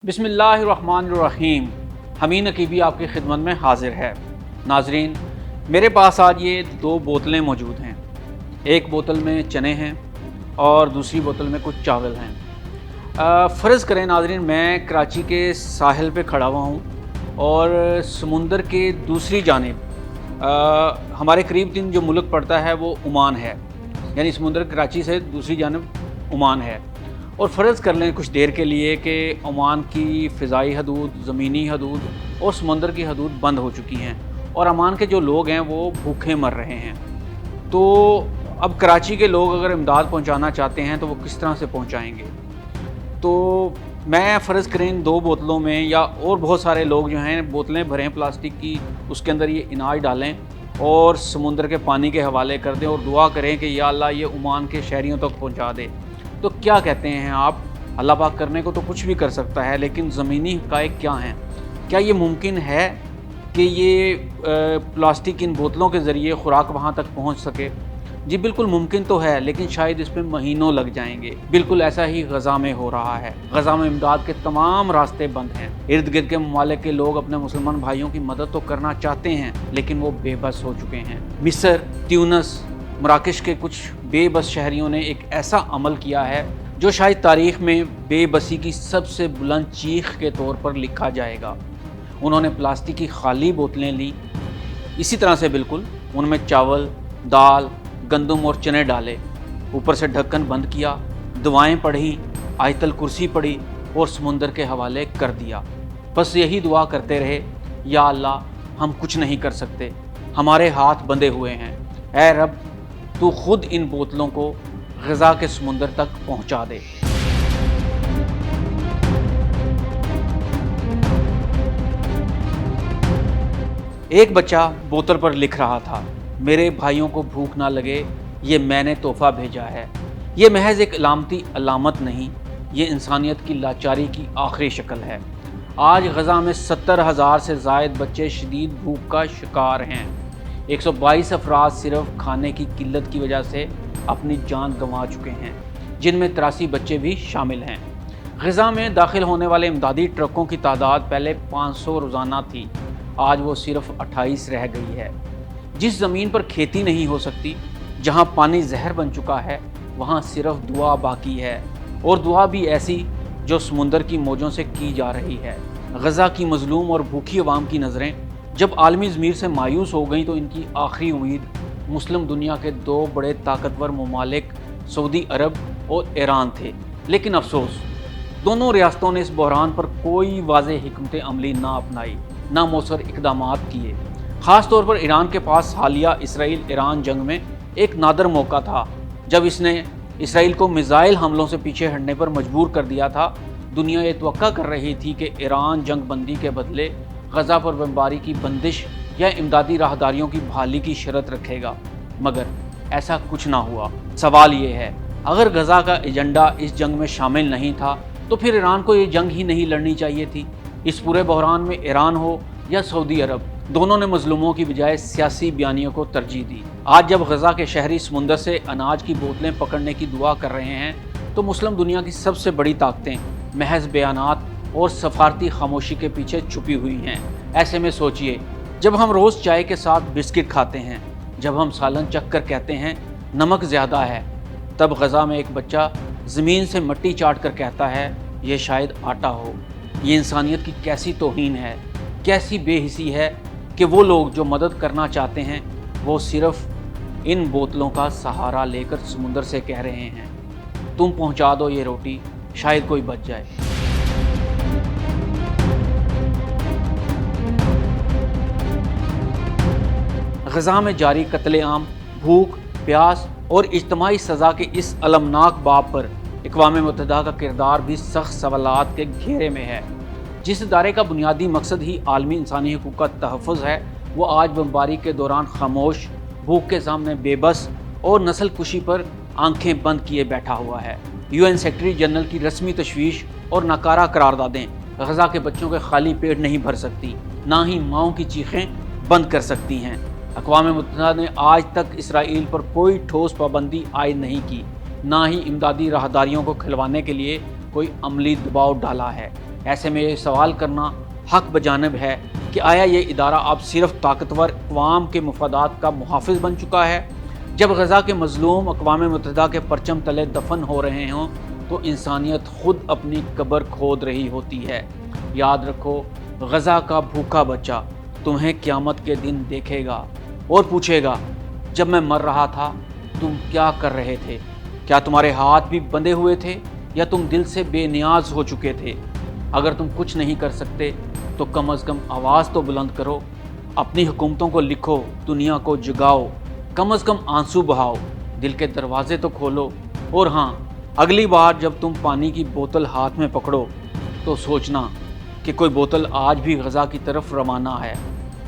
बिस्मिल्लाहिर्रहमानिर्रहीम। हमीन अकीबी आपकी खिदमत में हाजिर है। नाजरीन, मेरे पास आज ये दो बोतलें मौजूद हैं। एक बोतल में चने हैं और दूसरी बोतल में कुछ चावल हैं। फ़र्ज़ करें नाजरीन, मैं कराची के साहिल पे खड़ा हुआ हूँ और समुंदर के दूसरी जानिब हमारे करीब तीन जो मुल्क पड़ता है वो ओमान है, यानी समुंदर कराची से दूसरी जानिब ओमान है। और फ़र्ज़ कर लें कुछ देर के लिए कि ओमान की फ़िज़ाई हदूद, ज़मीनी हदूद और समुंदर की हदूद बंद हो चुकी हैं और ओमान के जो लोग हैं वो भूखे मर रहे हैं। तो अब कराची के लोग अगर इमदाद पहुंचाना चाहते हैं तो वो किस तरह से पहुंचाएंगे? तो मैं फ़र्ज़ करें इन दो बोतलों में, या और बहुत सारे लोग जो हैं बोतलें भरें प्लास्टिक की, उसके अंदर ये अनाज डालें और समुंदर के पानी के हवाले कर दें और दुआ करें कि या अल्लाह ये ओमान के शहरियों तक पहुँचा दे। तो क्या कहते हैं आप? अल्लाह पाक करने को तो कुछ भी कर सकता है, लेकिन ज़मीनी हक़ाइक़ क्या हैं? क्या ये मुमकिन है कि ये प्लास्टिक इन बोतलों के ज़रिए ख़ुराक वहाँ तक पहुँच सके? जी बिल्कुल मुमकिन तो है, लेकिन शायद इस पे महीनों लग जाएंगे। बिल्कुल ऐसा ही गज़ा में हो रहा है। गज़ा में इमदाद के तमाम रास्ते बंद हैं। इर्द गिर्द के ममालिक के लोग अपने मुसलमान भाइयों की मदद तो करना चाहते हैं, लेकिन वो बेबस हो चुके हैं। मिस्र, ट्यूनिस, मराकश के कुछ बेबस शहरियों ने एक ऐसा अमल किया है जो शायद तारीख़ में बेबसी की सबसे बुलंद चीख के तौर पर लिखा जाएगा। उन्होंने प्लास्टिक की खाली बोतलें ली, इसी तरह से बिल्कुल उनमें चावल, दाल, गंदम और चने डाले, ऊपर से ढक्कन बंद किया, दुआएं पढ़ी, आयतल कुर्सी पढ़ी और समुंदर के हवाले कर दिया। बस यही दुआ करते रहे, या अल्लाह हम कुछ नहीं कर सकते, हमारे हाथ बंधे हुए हैं, ऐ रब तू खुद इन बोतलों को गज़ा के समुंदर तक पहुंचा दे। एक बच्चा बोतल पर लिख रहा था, मेरे भाइयों को भूख ना लगे, ये मैंने तोहफा भेजा है। ये महज एक अलामती अलामत नहीं, ये इंसानियत की लाचारी की आखिरी शक्ल है। आज गज़ा में 70,000 से ज़ायद बच्चे शदीद भूख का शिकार हैं। 122 अफराद सिर्फ खाने की किल्लत की वजह से अपनी जान गंवा चुके हैं, जिनमें 83 बच्चे भी शामिल हैं। गज़ा में दाखिल होने वाले इमदादी ट्रकों की तादाद पहले 500 रोज़ाना थी, आज वो सिर्फ 28 रह गई है। जिस ज़मीन पर खेती नहीं हो सकती, जहाँ पानी जहर बन चुका है, वहाँ सिर्फ दुआ बाकी है, और दुआ भी ऐसी जो समुंदर की मौजों से की जा रही है। गज़ा की मज़लूम और भूखी अवाम की नज़रें जब आलमी ज़मीर से मायूस हो गई तो इनकी आखिरी उम्मीद मुस्लिम दुनिया के दो बड़े ताकतवर ममालिक सऊदी अरब और ईरान थे। लेकिन अफसोस, दोनों रियासतों ने इस बहरान पर कोई वाज़ेह हिकमत अमली ना अपनाई, ना मौसर इक़दामात किए। ख़ास तौर पर ईरान के पास हालिया इसराइल ईरान जंग में एक नादर मौका था, जब इसने इसराइल को मिज़ाइल हमलों से पीछे हटने पर मजबूर कर दिया था। दुनिया ये तवक्का कर रही थी कि ईरान जंग बंदी के बदले गज़ा पर बमबारी की बंदिश या इमदादी राहदारियों की बहाली की शर्त रखेगा, मगर ऐसा कुछ ना हुआ। सवाल ये है, अगर गज़ा का एजेंडा इस जंग में शामिल नहीं था तो फिर ईरान को ये जंग ही नहीं लड़नी चाहिए थी। इस पूरे बहरान में ईरान हो या सऊदी अरब, दोनों ने मजलूमों की बजाय सियासी बयानियों को तरजीह दी। आज जब गज़ा के शहरी समुंदर से अनाज की बोतलें पकड़ने की दुआ कर रहे हैं तो मुस्लिम दुनिया की सबसे बड़ी ताकतें महज बयानात और सफारती खामोशी के पीछे छुपी हुई हैं। ऐसे में सोचिए, जब हम रोज़ चाय के साथ बिस्किट खाते हैं, जब हम सालन चख कर कहते हैं नमक ज़्यादा है, तब गज़ा में एक बच्चा ज़मीन से मिट्टी चाट कर कहता है ये शायद आटा हो। ये इंसानियत की कैसी तौहीन है, कैसी बेहिसी है कि वो लोग जो मदद करना चाहते हैं वो सिर्फ़ इन बोतलों का सहारा लेकर समुंदर से कह रहे हैं तुम पहुंचा दो ये रोटी, शायद कोई बच जाए। गज़ा में जारी कत्लेआम, भूख, प्यास और इज्तिमाई सज़ा के इस अलमनाक बाब पर अक़वाम मुत्तहिदा का किरदार भी सख्त सवालात के घेरे में है। जिस इदारे का बुनियादी मकसद ही आलमी इंसानी हकूक़ का तहफ़्फ़ुज़ है, वो आज बमबारी के दौरान खामोश, भूख के सामने बेबस और नस्ल कुशी पर आंखें बंद किए बैठा हुआ है। UN सेक्रेटरी जनरल की रस्मी तशवीश और नाकारा करारदादें गज़ा के बच्चों के खाली पेट नहीं भर सकती, ना ही माओं की चीखें बंद कर सकती हैं। अक़वाम मुत्तहिदा ने आज तक इसराइल पर कोई ठोस पाबंदी आयद नहीं की, ना ही इमदादी राहदारियों को खिलवाने के लिए कोई अमली दबाव डाला है। ایسے میں یہ سوال کرنا حق بجانب ہے کہ آیا یہ ادارہ اب صرف طاقتور اقوام کے مفادات کا محافظ بن چکا ہے؟ جب غزہ کے مظلوم اقوام متحدہ کے پرچم تلے دفن ہو رہے ہوں تو انسانیت خود اپنی قبر کھود رہی ہوتی ہے۔ یاد رکھو، غزہ کا بھوکا بچہ تمہیں قیامت کے دن دیکھے گا اور پوچھے گا، جب میں مر رہا تھا تم کیا کر رہے تھے؟ کیا تمہارے ہاتھ بھی بندھے ہوئے تھے یا تم دل سے بے نیاز ہو چکے تھے؟ اگر تم کچھ نہیں کر سکتے تو کم از کم آواز تو بلند کرو، اپنی حکومتوں کو لکھو، دنیا کو جگاؤ، کم از کم آنسو بہاؤ، دل کے دروازے تو کھولو۔ اور ہاں، اگلی بار جب تم پانی کی بوتل ہاتھ میں پکڑو تو سوچنا کہ کوئی بوتل آج بھی غزہ کی طرف روانہ ہے۔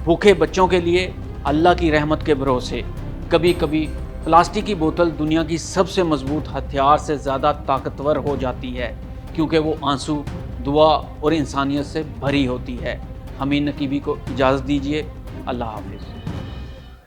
بھوکے بچوں کے لیے اللہ کی رحمت کے بھروسے کبھی کبھی پلاسٹک کی بوتل دنیا کی سب سے مضبوط ہتھیار سے زیادہ طاقتور ہو جاتی ہے، کیونکہ وہ آنسو، دعا اور انسانیت سے بھری ہوتی ہے۔ حمید نقیبی کو اجازت دیجیے۔ اللہ حافظ۔